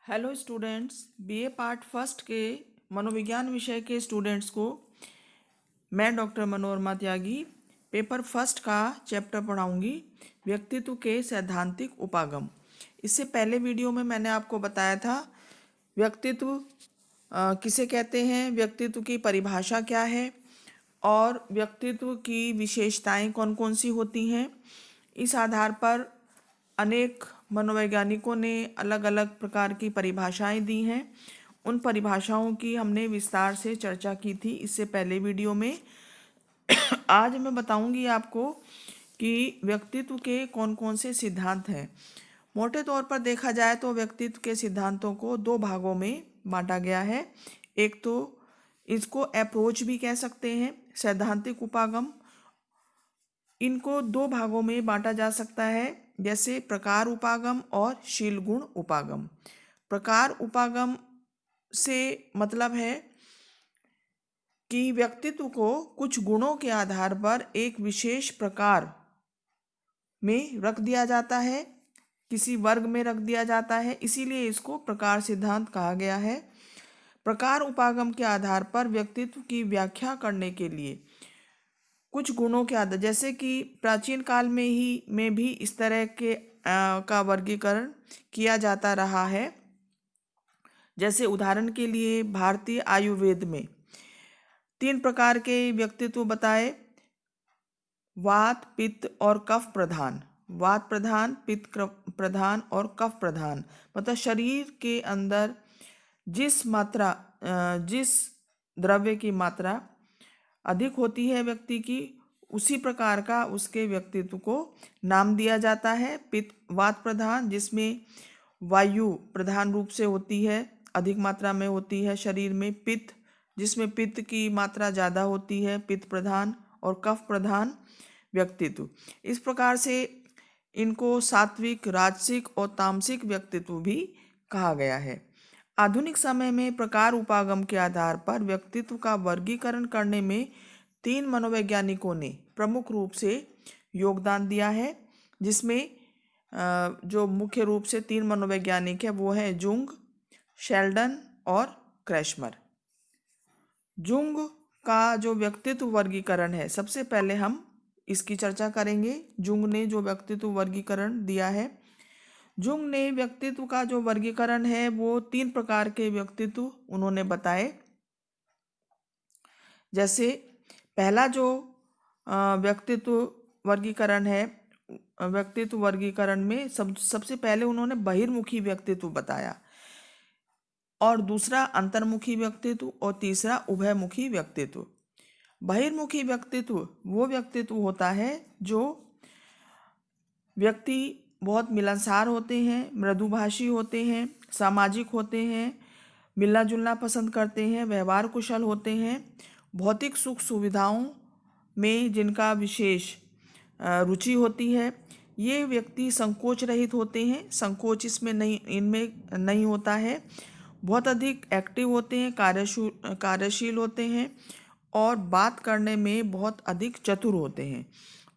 Hello students, BA part first के मनोविज्ञान विषय के स्टूडेंट्स को मैं डॉक्टर मनोरमा त्यागी पेपर फर्स्ट का चैप्टर पढ़ाऊंगी, व्यक्तित्व के सैद्धांतिक उपागम। इससे पहले वीडियो में मैंने आपको बताया था व्यक्तित्व किसे कहते हैं, व्यक्तित्व की परिभाषा क्या है और व्यक्तित्व की विशेषताएं कौन कौन सी होती हैं। इस आधार पर अनेक मनोवैज्ञानिकों ने अलग अलग प्रकार की परिभाषाएं दी हैं। उन परिभाषाओं की हमने विस्तार से चर्चा की थी इससे पहले वीडियो में। आज मैं बताऊंगी आपको कि व्यक्तित्व के कौन कौन से सिद्धांत हैं। मोटे तौर पर देखा जाए तो व्यक्तित्व के सिद्धांतों को दो भागों में बांटा गया है। एक तो इसको अप्रोच भी कह सकते हैं, सैद्धांतिक उपागम। इनको दो भागों में बांटा जा सकता है, जैसे प्रकार उपागम और शील गुण उपागम। प्रकार उपागम से मतलब है कि व्यक्तित्व को कुछ गुणों के आधार पर एक विशेष प्रकार में रख दिया जाता है, किसी वर्ग में रख दिया जाता है, इसीलिए इसको प्रकार सिद्धांत कहा गया है। प्रकार उपागम के आधार पर व्यक्तित्व की व्याख्या करने के लिए कुछ गुणों के आधार, जैसे कि प्राचीन काल में भी इस तरह के का वर्गीकरण किया जाता रहा है। जैसे उदाहरण के लिए भारतीय आयुर्वेद में 3 प्रकार के व्यक्तित्व बताए: वात, पित्त और कफ प्रधान। वात प्रधान, पित्त प्रधान और कफ प्रधान, मतलब शरीर के अंदर जिस द्रव्य की मात्रा अधिक होती है व्यक्ति की, उसी प्रकार का उसके व्यक्तित्व को नाम दिया जाता है। पित्त वात प्रधान, जिसमें वायु प्रधान रूप से होती है, अधिक मात्रा में होती है शरीर में। पित्त, जिसमें पित्त की मात्रा ज़्यादा होती है, पित्त प्रधान। और कफ प्रधान व्यक्तित्व। इस प्रकार से इनको सात्विक, राजसिक और तामसिक व्यक्तित्व भी कहा गया है। आधुनिक समय में प्रकार उपागम के आधार पर व्यक्तित्व का वर्गीकरण करने में 3 मनोवैज्ञानिकों ने प्रमुख रूप से योगदान दिया है, जिसमें जो मुख्य रूप से 3 मनोवैज्ञानिक है वो है जुंग, शेल्डन और क्रैशमर। जुंग का जो व्यक्तित्व वर्गीकरण है, सबसे पहले हम इसकी चर्चा करेंगे। जुंग ने जो व्यक्तित्व वर्गीकरण दिया है, जुंग ने व्यक्तित्व का जो वर्गीकरण है वो 3 प्रकार के व्यक्तित्व उन्होंने बताए। जैसे पहला जो व्यक्तित्व वर्गीकरण है, व्यक्तित्व वर्गीकरण में सबसे पहले उन्होंने बहिर्मुखी व्यक्तित्व बताया, और दूसरा अंतर्मुखी व्यक्तित्व, और तीसरा उभयमुखी व्यक्तित्व। बहिर्मुखी व्यक्तित्व वो व्यक्तित्व होता है जो व्यक्ति बहुत मिलनसार होते हैं, मृदुभाषी होते हैं, सामाजिक होते हैं, मिलना जुलना पसंद करते हैं, व्यवहार कुशल होते हैं, भौतिक सुख सुविधाओं में जिनका विशेष रुचि होती है। ये व्यक्ति संकोच रहित होते हैं, संकोच इनमें नहीं होता है। बहुत अधिक एक्टिव होते हैं, कार्यशील होते हैं और बात करने में बहुत अधिक चतुर होते हैं।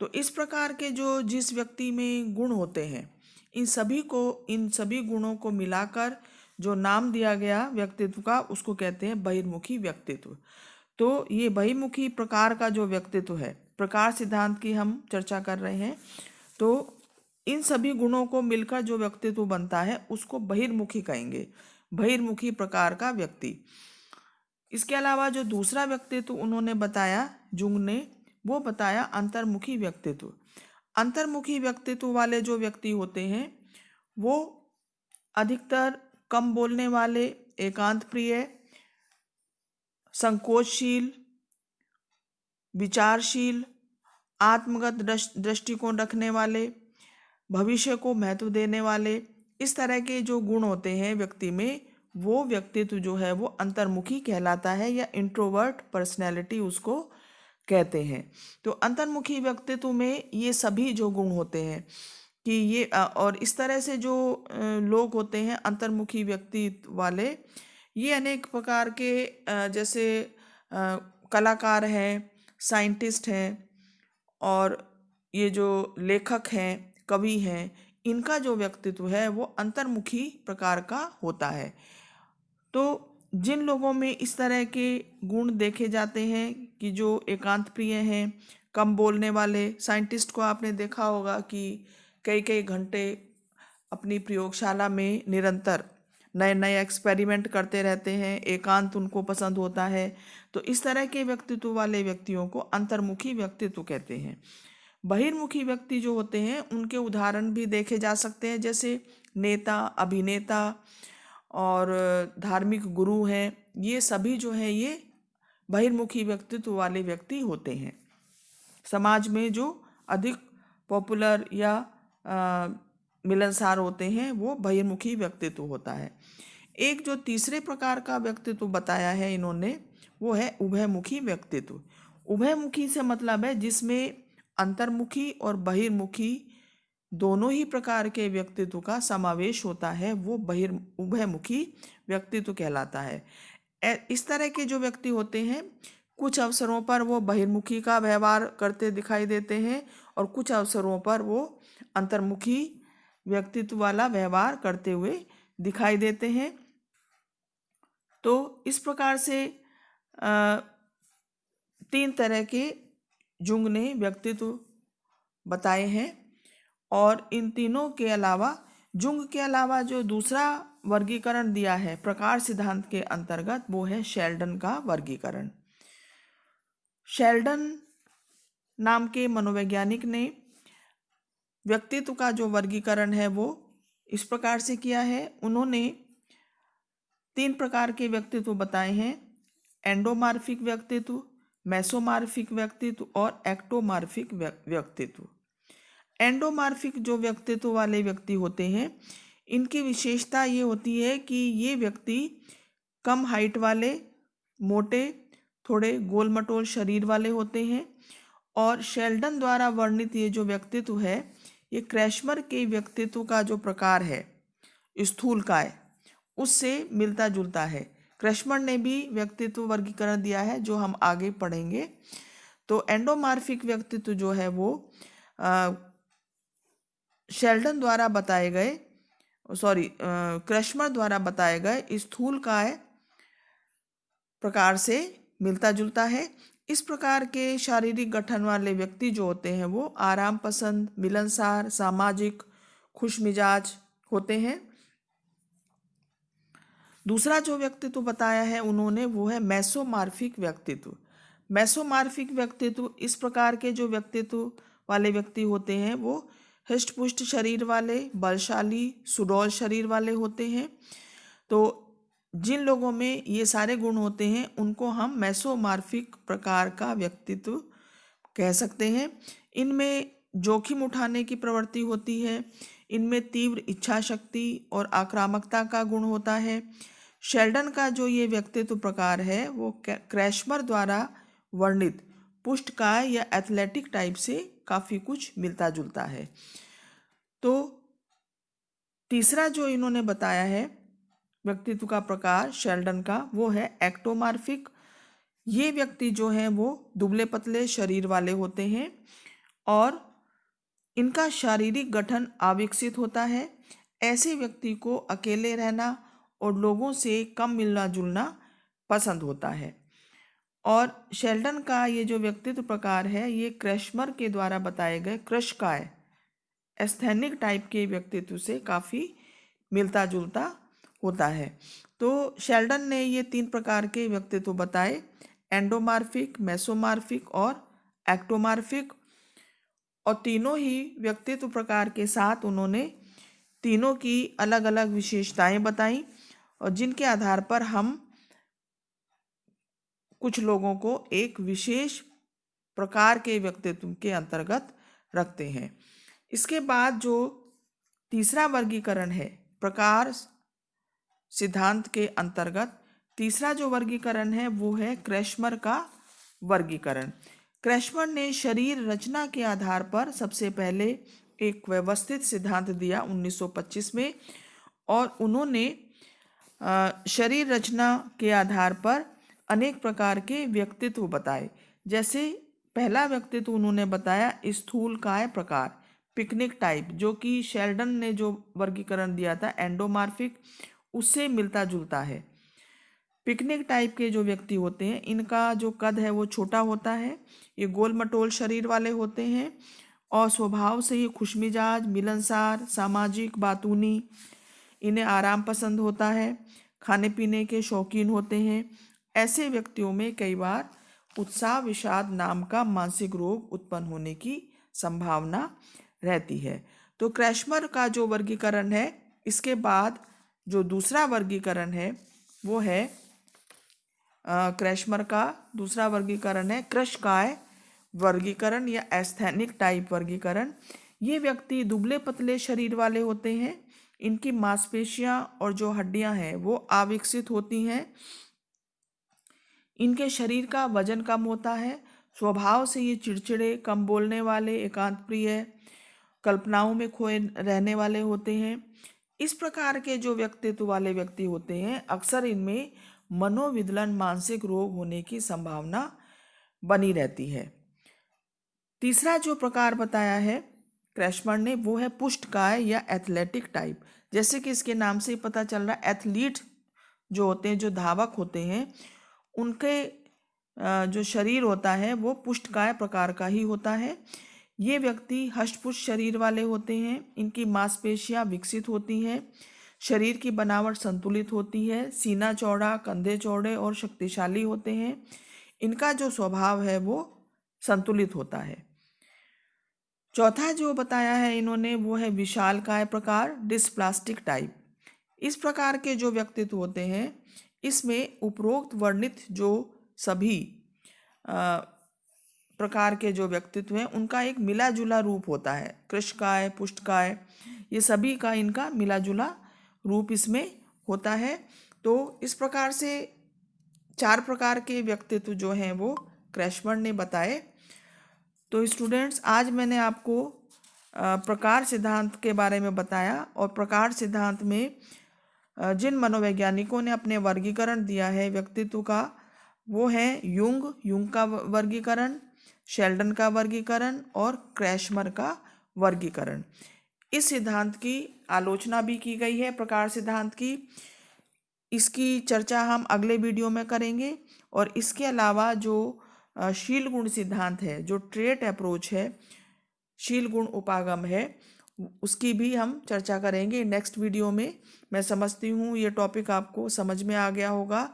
तो इस प्रकार के जो जिस व्यक्ति में गुण होते हैं, इन सभी गुणों को मिलाकर जो नाम दिया गया व्यक्तित्व का, उसको कहते हैं बहिर्मुखी व्यक्तित्व। तो ये बहिर्मुखी प्रकार का जो व्यक्तित्व है, प्रकार सिद्धांत की हम चर्चा कर रहे हैं, तो इन सभी गुणों को मिलकर जो व्यक्तित्व बनता है उसको बहिर्मुखी कहेंगे, बहिर्मुखी प्रकार का व्यक्ति। इसके अलावा जो दूसरा व्यक्तित्व उन्होंने बताया जुंग ने, वो बताया अंतर्मुखी व्यक्तित्व। अंतर्मुखी व्यक्तित्व वाले जो व्यक्ति होते हैं वो अधिकतर कम बोलने वाले, एकांत प्रिय, संकोचशील, विचारशील, आत्मगत दृष्टिकोण रखने वाले, भविष्य को महत्व देने वाले, इस तरह के जो गुण होते हैं व्यक्ति में, वो व्यक्तित्व जो है वो अंतर्मुखी कहलाता है, या इंट्रोवर्ट पर्सनैलिटी उसको कहते हैं। तो अंतर्मुखी व्यक्तित्व में ये सभी जो गुण होते हैं कि ये और इस तरह से जो लोग होते हैं अंतर्मुखी व्यक्तित्व वाले, ये अनेक प्रकार के जैसे कलाकार हैं, साइंटिस्ट हैं, और ये जो लेखक हैं, कवि हैं, इनका जो व्यक्तित्व है वो अंतर्मुखी प्रकार का होता है। तो जिन लोगों में इस तरह के गुण देखे जाते हैं कि जो एकांत प्रिय हैं, कम बोलने वाले, साइंटिस्ट को आपने देखा होगा कि कई कई घंटे अपनी प्रयोगशाला में निरंतर नए नए एक्सपेरिमेंट करते रहते हैं, एकांत उनको पसंद होता है। तो इस तरह के व्यक्तित्व वाले व्यक्तियों को अंतर्मुखी व्यक्तित्व कहते हैं। बहिर्मुखी व्यक्ति जो होते हैं उनके उदाहरण भी देखे जा सकते हैं, जैसे नेता, अभिनेता और धार्मिक गुरु हैं। ये सभी जो हैं ये बहिर्मुखी व्यक्तित्व वाले व्यक्ति होते हैं। समाज में जो अधिक पॉपुलर या मिलनसार होते हैं वो बहिर्मुखी व्यक्तित्व होता है। एक जो तीसरे प्रकार का व्यक्तित्व बताया है इन्होंने, वो है उभयमुखी व्यक्तित्व। उभयमुखी से मतलब है जिसमें अंतर्मुखी और बहिर्मुखी दोनों ही प्रकार के व्यक्तित्व का समावेश होता है, वो उभयमुखी व्यक्तित्व कहलाता है। इस तरह के जो व्यक्ति होते हैं कुछ अवसरों पर वो बहिर्मुखी का व्यवहार करते दिखाई देते हैं और कुछ अवसरों पर वो अंतर्मुखी व्यक्तित्व वाला व्यवहार करते हुए दिखाई देते हैं। तो इस प्रकार से 3 तरह के जुंग ने व्यक्तित्व बताए हैं। और इन तीनों के अलावा जुंग के अलावा जो दूसरा वर्गीकरण दिया है प्रकार सिद्धांत के अंतर्गत, वो है शेल्डन का वर्गीकरण। शेल्डन नाम के मनोवैज्ञानिक ने व्यक्तित्व का जो वर्गीकरण है वो इस प्रकार से किया है। उन्होंने 3 प्रकार के व्यक्तित्व बताए हैं: एंडोमार्फिक व्यक्तित्व, मेसोमार्फिक व्यक्तित्व और एक्टोमार्फिक व्यक्तित्व। एंडोमार्फिक जो व्यक्तित्व वाले व्यक्ति होते हैं इनकी विशेषता ये होती है कि ये व्यक्ति कम हाइट वाले, मोटे, थोड़े गोल मटोल शरीर वाले होते हैं। और शेल्डन द्वारा वर्णित ये जो व्यक्तित्व है ये क्रैशमर के व्यक्तित्व का जो प्रकार है स्थूलकाय, उससे मिलता जुलता है। क्रैशमर ने भी व्यक्तित्व वर्गीकरण दिया है जो हम आगे पढ़ेंगे। तो एंडोमार्फिक व्यक्तित्व जो है वो शेल्डन द्वारा बताए गए क्रैशमर द्वारा बताए गए स्थूलकाय प्रकार से मिलता जुलता है। इस प्रकार के शारीरिक गठन वाले व्यक्ति जो होते हैं वो आराम पसंद, मिलनसार, सामाजिक, खुशमिजाज होते हैं। दूसरा जो व्यक्तित्व बताया है उन्होंने वो है मेसोमार्फिक व्यक्तित्व। मेसोमार्फिक व्यक्तित्व इस प्रकार के जो व्यक्तित्व वाले व्यक्ति होते हैं वो हृष्टपुष्ट शरीर वाले, बलशाली, सुडौल शरीर वाले होते हैं। तो जिन लोगों में ये सारे गुण होते हैं उनको हम मेसोमार्फिक प्रकार का व्यक्तित्व कह सकते हैं। इनमें जोखिम उठाने की प्रवृत्ति होती है, इनमें तीव्र इच्छा शक्ति और आक्रामकता का गुण होता है। शेल्डन का जो ये व्यक्तित्व प्रकार है वो क्रैशमर द्वारा वर्णित पुष्टकाय या एथलेटिक टाइप से काफ़ी कुछ मिलता जुलता है। तो तीसरा जो इन्होंने बताया है व्यक्तित्व का प्रकार शेल्डन का, वो है एक्टोमार्फिक। ये व्यक्ति जो हैं वो दुबले पतले शरीर वाले होते हैं और इनका शारीरिक गठन अविकसित होता है। ऐसे व्यक्ति को अकेले रहना और लोगों से कम मिलना जुलना पसंद होता है। और शेल्डन का ये जो व्यक्तित्व प्रकार है ये क्रैशमर के द्वारा बताए गए कृशकाय एस्थेनिक टाइप के व्यक्तित्व से काफ़ी मिलता जुलता होता है। तो शेल्डन ने ये 3 प्रकार के व्यक्तित्व बताए: एंडोमार्फिक, मेसोमार्फिक और एक्टोमार्फिक। और तीनों ही व्यक्तित्व प्रकार के साथ उन्होंने तीनों की अलग अलग विशेषताएं बताई और जिनके आधार पर हम कुछ लोगों को एक विशेष प्रकार के व्यक्तित्व के अंतर्गत रखते हैं। इसके बाद जो तीसरा वर्गीकरण है प्रकार सिद्धांत के अंतर्गत, तीसरा जो वर्गीकरण है वो है क्रैशमर का वर्गीकरण। क्रैशमर ने शरीर रचना के आधार पर सबसे पहले एक व्यवस्थित सिद्धांत दिया 1925 में और उन्होंने शरीर रचना के आधार पर अनेक प्रकार के व्यक्तित्व बताए। जैसे पहला व्यक्तित्व उन्होंने बताया स्थूलकाय प्रकार, पिकनिक टाइप, जो कि शेल्डन ने जो वर्गीकरण दिया था एंडोमार्फिक, उससे मिलता जुलता है। पिकनिक टाइप के जो व्यक्ति होते हैं इनका जो कद है वो छोटा होता है, ये गोल मटोल शरीर वाले होते हैं और स्वभाव से ही खुशमिजाज, मिलनसार, सामाजिक, बातूनी, इन्हें आराम पसंद होता है, खाने पीने के शौकीन होते हैं। ऐसे व्यक्तियों में कई बार उत्साह विषाद नाम का मानसिक रोग उत्पन्न होने की संभावना रहती है। तो क्रैशमर का जो वर्गीकरण है, इसके बाद जो दूसरा वर्गीकरण है वो है क्रैशमर का दूसरा वर्गीकरण है क्रशकाय वर्गीकरण या एस्थेनिक टाइप वर्गीकरण। ये व्यक्ति दुबले पतले शरीर वाले होते हैं, इनकी मांसपेशियां और जो हड्डियां हैं वो अविकसित होती हैं, इनके शरीर का वजन कम होता है, स्वभाव से ये चिड़चिड़े, कम बोलने वाले, एकांत प्रिय, कल्पनाओं में खोए रहने वाले होते हैं। इस प्रकार के जो व्यक्तित्व वाले व्यक्ति होते हैं अक्सर इनमें मनोविदलन मानसिक रोग होने की संभावना बनी रहती है। तीसरा जो प्रकार बताया है क्रैशमर ने वो है पुष्टकाय या एथलेटिक टाइप। जैसे कि इसके नाम से ही पता चल रहा है, एथलीट जो होते हैं, जो धावक होते हैं, उनके जो शरीर होता है वो पुष्टकाय प्रकार का ही होता है। ये व्यक्ति हष्टपुष्ट शरीर वाले होते हैं, इनकी मांसपेशियां विकसित होती हैं, शरीर की बनावट संतुलित होती है, सीना चौड़ा, कंधे चौड़े और शक्तिशाली होते हैं। इनका जो स्वभाव है वो संतुलित होता है। चौथा जो बताया है इन्होंने वो है विशालकाय प्रकार, डिस्प्लास्टिक टाइप। इस प्रकार के जो व्यक्तित्व होते हैं इसमें उपरोक्त वर्णित जो सभी प्रकार के जो व्यक्तित्व हैं उनका एक मिला जुला रूप होता है। कृशकाय, पुष्टकाय, ये सभी का इनका मिला जुला रूप इसमें होता है। तो इस प्रकार से 4 प्रकार के व्यक्तित्व जो हैं वो क्रैशमर ने बताए। तो स्टूडेंट्स, आज मैंने आपको प्रकार सिद्धांत के बारे में बताया और प्रकार सिद्धांत में जिन मनोवैज्ञानिकों ने अपने वर्गीकरण दिया है व्यक्तित्व का वो है यूंग का वर्गीकरण, शेल्डन का वर्गीकरण और क्रैशमर का वर्गीकरण। इस सिद्धांत की आलोचना भी की गई है प्रकार सिद्धांत की। इसकी चर्चा हम अगले वीडियो में करेंगे। और इसके अलावा जो शील गुण सिद्धांत है, जो ट्रेट अप्रोच है, शील गुण उपागम है, उसकी भी हम चर्चा करेंगे नेक्स्ट वीडियो में। मैं समझती हूँ ये टॉपिक आपको समझ में आ गया होगा।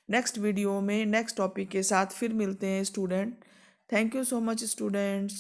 नेक्स्ट वीडियो में नेक्स्ट टॉपिक के साथ फिर मिलते हैं student. Thank you so much students.